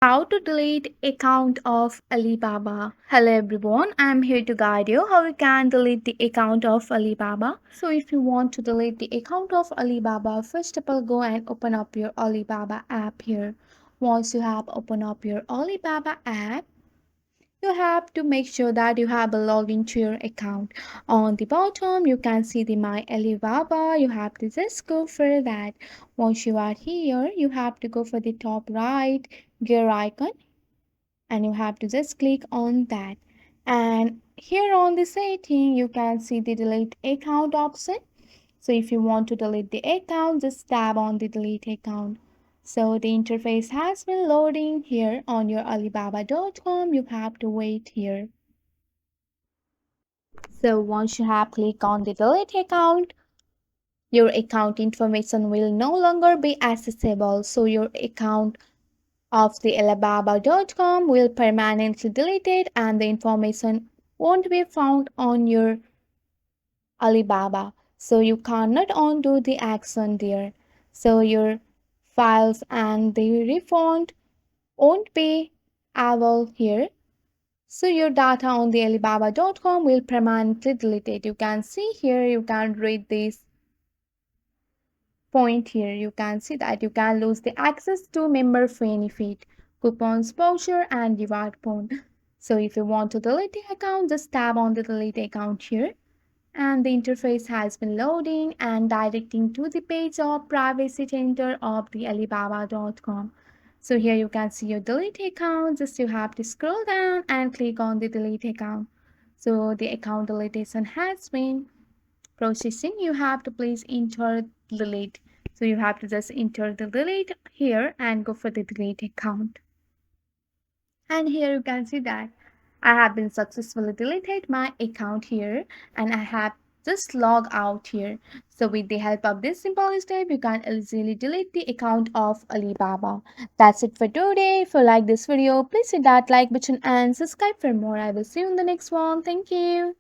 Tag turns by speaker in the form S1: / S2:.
S1: How to delete account of Alibaba. Hello everyone, I am here to guide you how you can delete the account of Alibaba. So if you want to delete the account of Alibaba, first of all go and open up your Alibaba app here. Once you have opened up your Alibaba app, you have to make sure that you have a login to your account. On the bottom, you can see the My Alibaba. You have to just go for that. Once you are here, you have to go for the top right gear icon and you have to just click on that. And here on the setting, you can see the delete account option. So if you want to delete the account, just tap on the delete account. So the interface has been loading here on your Alibaba.com. You have to wait here. So once you have clicked on the delete account, your account information will no longer be accessible. So your account of the Alibaba.com will permanently deleted and the information won't be found on your Alibaba. So you cannot undo the action there. So your files and the refund won't be available here. So your data on the Alibaba.com will permanently deleted. You can see here, you can read this point here. You can see that you can lose the access to member benefit, coupons, voucher, and reward point. So if you want to delete the account, just tap on the delete account here and the interface has been loading and directing to the page of privacy center of the alibaba.com. So here you can see your delete account. Just you have to scroll down and click on the delete account. So the account deletion has been processing. You have to please enter delete. So you have to just enter the delete here and go for the delete account. And here you can see that I have been successfully deleted my account here and I have just log out here. So with the help of this simple step, you can easily delete the account of Alibaba. That's it for today. If you like this video, please hit that like button and subscribe for more. I will see you in the next one. Thank you.